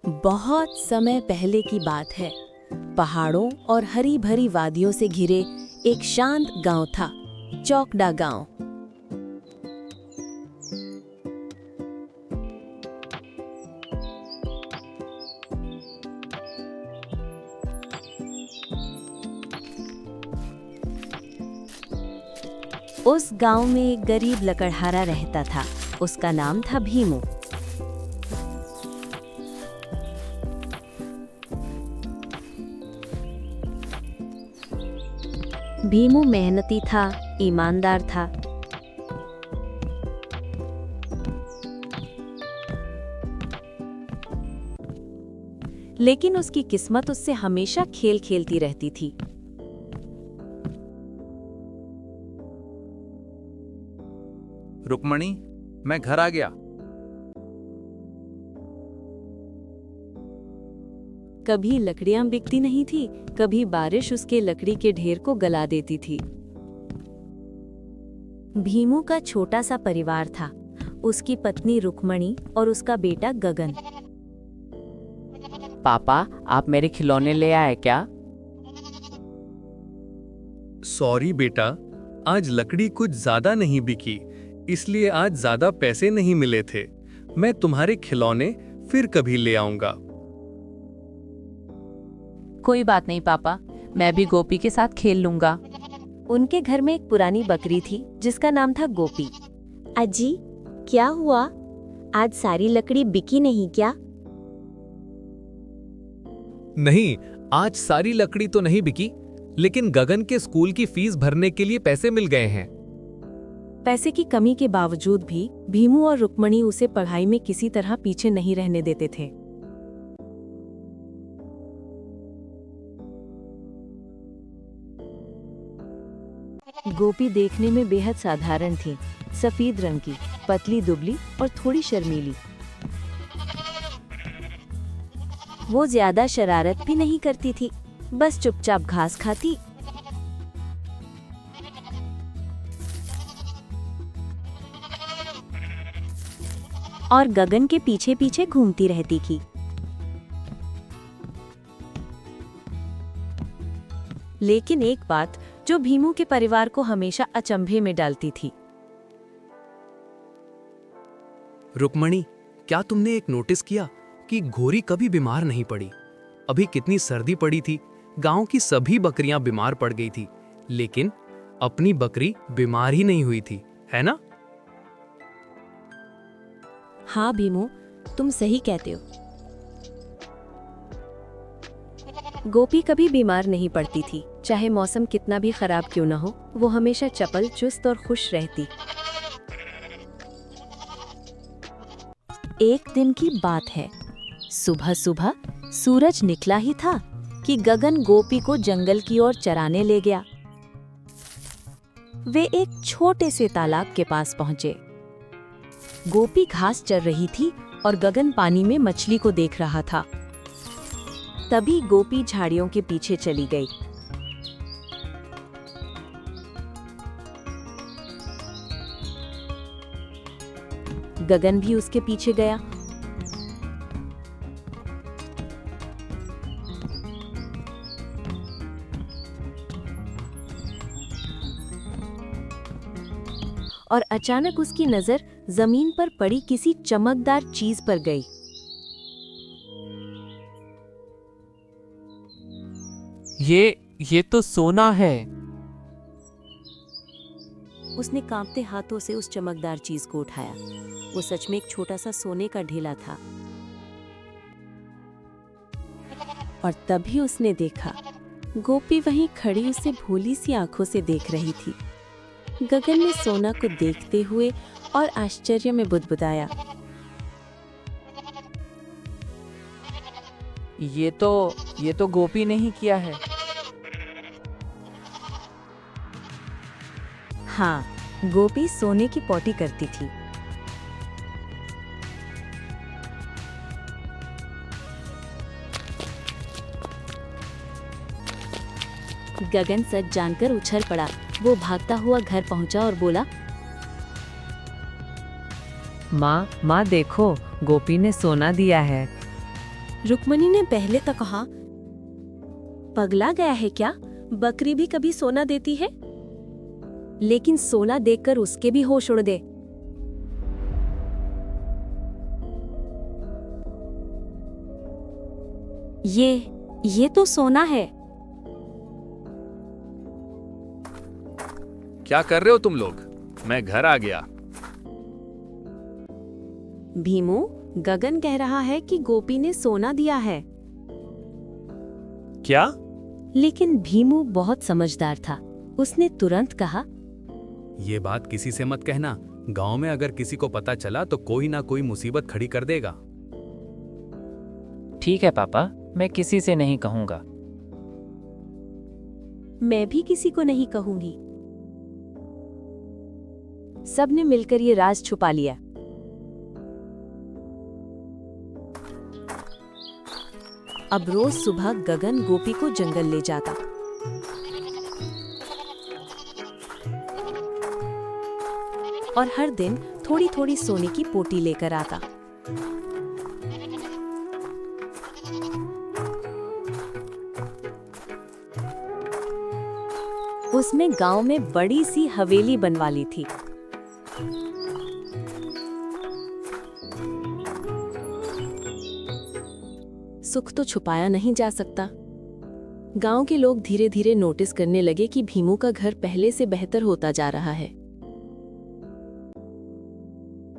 बहुत समय पहले की बात है। पहाड़ों और हरी भरी वादियों से घिरे एक शांत गांव था, चौकडा गांव। उस गांव में एक गरीब लकड़हारा रहता था। उसका नाम था भीमू। भीमू मेहनती था, ईमानदार था। लेकिन उसकी किस्मत उससे हमेशा खेल खेलती रहती थी। रुक्मणी, मैं घर आ गया। कभी लकड़ियां बिकती नहीं थी, कभी बारिश उसके लकड़ी के ढेर को गला देती थी। भीमू का छोटा सा परिवार था, उसकी पत्नी रुक्मणी और उसका बेटा गगन। पापा, आप मेरे खिलौने ले आए क्या? सॉरी बेटा, आज लकड़ी कुछ ज्यादा नहीं बिकी, इसलिए आज ज्यादा पैसे नहीं मिले थे। मैं तुम्हारे खिलौने फिर कभी ले आऊंगा। कोई बात नहीं पापा, मैं भी गोपी के साथ खेल लूंगा। उनके घर में एक पुरानी बकरी थी जिसका नाम था गोपी। अजी, क्या हुआ? आज सारी लकड़ी बिकी नहीं क्या? नहीं, आज सारी लकड़ी तो नहीं बिकी, लेकिन गगन के स्कूल की फीस भरने के लिए पैसे मिल गए हैं। पैसे की कमी के बावजूद भी भीमू और रुक्मणी उसे पढ़ाई में किसी तरह पीछे नहीं रहने देते थे। गोपी देखने में बेहद साधारण थी, सफेद रंग की, पतली दुबली और थोड़ी शर्मीली। वो ज्यादा शरारत भी नहीं करती थी, बस चुपचाप घास खाती। और गगन के पीछे पीछे घूमती रहती थी। लेकिन एक बात जो भीमू के परिवार को हमेशा अचंभे में डालती थी। रुक्मणी, क्या तुमने एक नोटिस किया कि घोरी कभी बीमार नहीं पड़ी? अभी कितनी सर्दी पड़ी थी, गांव की सभी बकरियां बीमार पड़ गई थी, लेकिन अपनी बकरी बीमार ही नहीं हुई थी, है ना? हाँ भीमू, तुम सही कहते हो। गोपी कभी बीमार नहीं पड़ती थी, चाहे मौसम कितना भी खराब क्यों न हो। वो हमेशा चपल, चुस्त और खुश रहती। एक दिन की बात है। सुबह सुबह सूरज निकला ही था कि गगन गोपी को जंगल की ओर चराने ले गया। वे एक छोटे से तालाब के पास पहुंचे। गोपी घास चर रही थी और गगन पानी में मछली को देख रहा था। तभी गोपी झाड़ियों के पीछे चली गई। गगन भी उसके पीछे गया। और अचानक उसकी नजर जमीन पर पड़ी किसी चमकदार चीज पर गई। ये तो सोना है। उसने कांपते हाथों से उस चमकदार चीज को उठाया। वो सच में एक छोटा सा सोने का ढेला था। और तभी उसने देखा, गोपी वहीं खड़ी उसे भोली सी आंखों से देख रही थी। गगन ने सोना को देखते हुए और आश्चर्य में बुदबुदाया। ये तो गोपी ने ही किया है। हाँ, गोपी सोने की पोटी करती थी। गगन सच जानकर उछल पड़ा। वो भागता हुआ घर पहुंचा और बोला, माँ देखो, गोपी ने सोना दिया है। रुक्मणी ने पहले तो कहा, पगला गया है क्या? बकरी भी कभी सोना देती है? लेकिन सोना देखकर उसके भी होश उड़ गए। ये तो सोना है। क्या कर रहे हो तुम लोग? मैं घर आ गया। भीमू, गगन कह रहा है कि गोपी ने सोना दिया है। क्या? लेकिन भीमू बहुत समझदार था। उसने तुरंत कहा, ये बात किसी से मत कहना। गांव में अगर किसी को पता चला तो कोई ना कोई मुसीबत खड़ी कर देगा। ठीक है पापा, मैं किसी से नहीं कहूंगा। मैं भी किसी को नहीं कहूंगी। सबने मिलकर ये राज छुपा लिया। अब रोज सुबह गगन गोपी को जंगल ले जाता। और हर दिन थोड़ी थोड़ी सोने की पोटी लेकर आता। उसने गांव में बड़ी सी हवेली बनवा ली थी। सुख तो छुपाया नहीं जा सकता। गांव के लोग धीरे धीरे नोटिस करने लगे कि भीमू का घर पहले से बेहतर होता जा रहा है।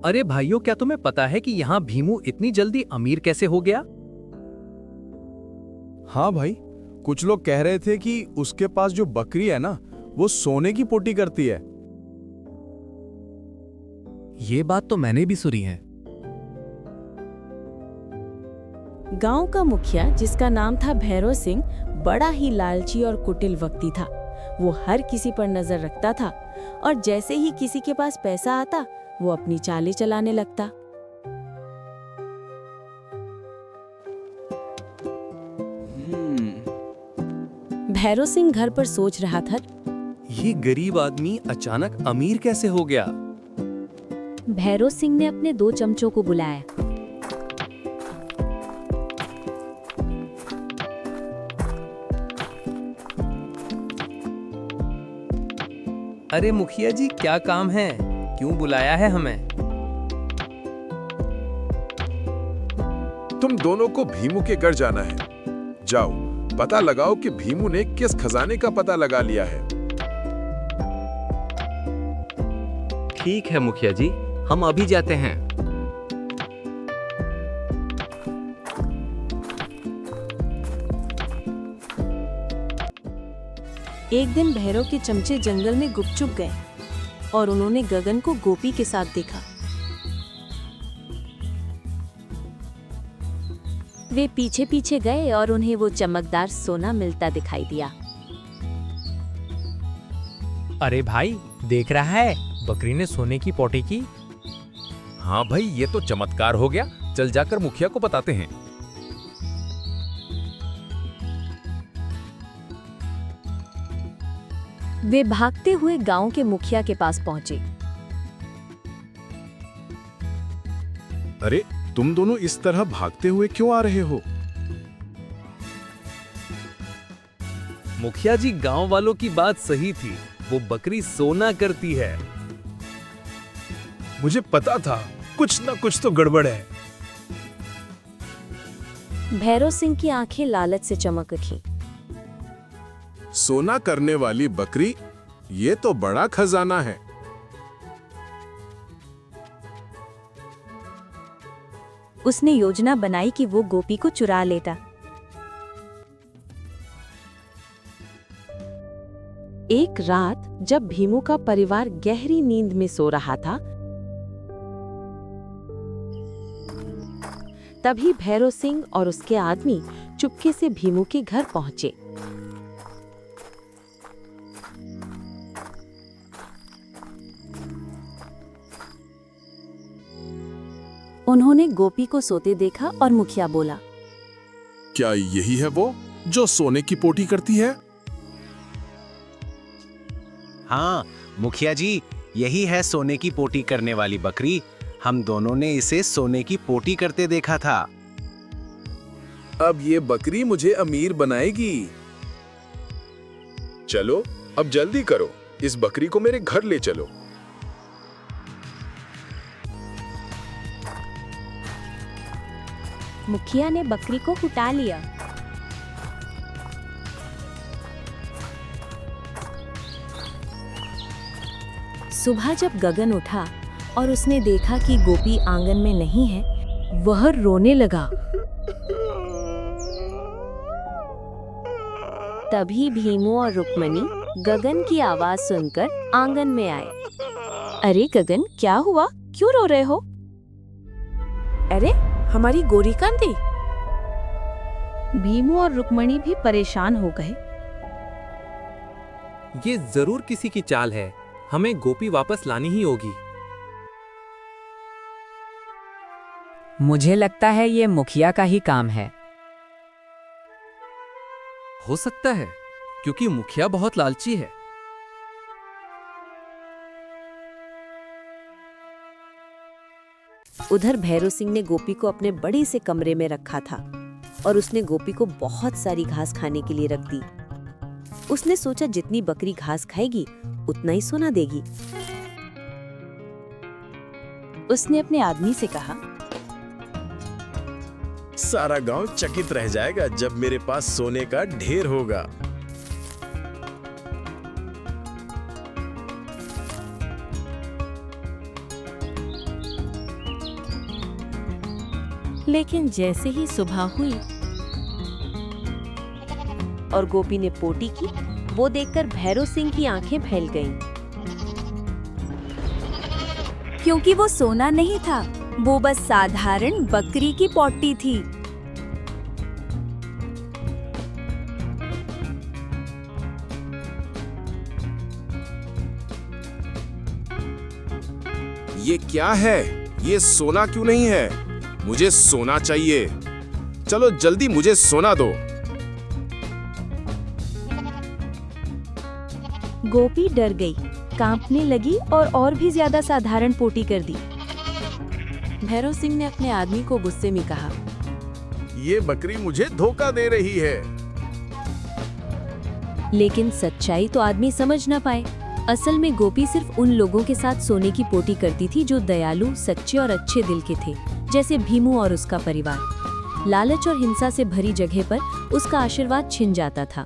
अरे भाइयों, क्या तुम्हें पता है कि यहाँ भीमू इतनी जल्दी अमीर कैसे हो गया? हाँ भाई, कुछ लोग कह रहे थे कि उसके पास जो बकरी है ना, वो सोने की पोटी करती है। ये बात तो मैंने भी सुनी है। गांव का मुखिया, जिसका नाम था भैरव सिंह, बड़ा ही लालची और कुटिल व्यक्ति था। वो हर किसी पर नजर रखता था और जैसे ही किसी के पास पैसा आता, वो अपनी चालें चलाने लगता। भैरव सिंह घर पर सोच रहा था, ये गरीब आदमी अचानक अमीर कैसे हो गया? भैरव सिंह ने अपने 2 चमचों को बुलाया। अरे मुखिया जी, क्या काम है? क्यों बुलाया है हमें? तुम दोनों को भीमू के घर जाना है। जाओ, पता लगाओ कि भीमू ने किस खजाने का पता लगा लिया है। ठीक है मुखिया जी, हम अभी जाते हैं। एक दिन भैरव के चमचे जंगल में गुपचुप गए और उन्होंने गगन को गोपी के साथ देखा। वे पीछे पीछे गए और उन्हें वो चमकदार सोना मिलता दिखाई दिया। अरे भाई, देख रहा है, बकरी ने सोने की पोटी की। हाँ भाई, ये तो चमत्कार हो गया। चल जाकर मुखिया को बताते हैं। वे भागते हुए गांव के मुखिया के पास पहुंचे। अरे, तुम दोनों इस तरह भागते हुए क्यों आ रहे हो? मुखिया जी, गांव वालों की बात सही थी। वो बकरी सोना करती है। मुझे पता था, कुछ ना कुछ तो गड़बड़ है। भैरव सिंह की आंखें लालच से चमक उठी। सोना करने वाली बकरी, ये तो बड़ा खजाना है। उसने योजना बनाई कि वो गोपी को चुरा लेता। एक रात जब भीमू का परिवार गहरी नींद में सो रहा था, तभी भैरव सिंह और उसके आदमी चुपके से भीमू के घर पहुंचे। उन्होंने गोपी को सोते देखा और मुखिया बोला, क्या यही है वो जो सोने की पोटी करती है? हाँ मुखिया जी, यही है सोने की पोटी करने वाली बकरी। हम दोनों ने इसे सोने की पोटी करते देखा था। अब ये बकरी मुझे अमीर बनाएगी। चलो अब जल्दी करो, इस बकरी को मेरे घर ले चलो। मुखिया ने बकरी को उठा लिया। सुबह जब गगन उठा और उसने देखा कि गोपी आंगन में नहीं है, वह रोने लगा। तभी भीमू और रुक्मणी गगन की आवाज सुनकर आंगन में आए। अरे गगन, क्या हुआ? क्यों रो रहे हो? अरे हमारी गोरी कांदी। भीमू और रुक्मणी भी परेशान हो गए। ये जरूर किसी की चाल है, हमें गोपी वापस लानी ही होगी। मुझे लगता है ये मुखिया का ही काम है। हो सकता है, क्योंकि मुखिया बहुत लालची है। उधर भैरव सिंह ने गोपी को अपने बड़े से कमरे में रखा था और उसने गोपी को बहुत सारी घास खाने के लिए रख दी। उसने सोचा जितनी बकरी घास खाएगी उतना ही सोना देगी। उसने अपने आदमी से कहा, सारा गांव चकित रह जाएगा जब मेरे पास सोने का ढेर होगा। लेकिन जैसे ही सुबह हुई और गोपी ने पोटी की, वो देखकर भैरव सिंह की आंखें फैल गईं। क्योंकि वो सोना नहीं था, वो बस साधारण बकरी की पोटी थी। ये क्या है? ये सोना क्यों नहीं है? मुझे सोना चाहिए। चलो जल्दी मुझे सोना दो। गोपी डर गई, कांपने लगी और भी ज्यादा साधारण पोटी कर दी। भैरव सिंह ने अपने आदमी को गुस्से में कहा, ये बकरी मुझे धोखा दे रही है। लेकिन सच्चाई तो आदमी समझ न पाए। असल में गोपी सिर्फ उन लोगों के साथ सोने की पोटी करती थी जो दयालु, सच्चे और अच्छे दिल के थे, जैसे भीमू और उसका परिवार। लालच और हिंसा से भरी जगह पर उसका आशीर्वाद छिन जाता था।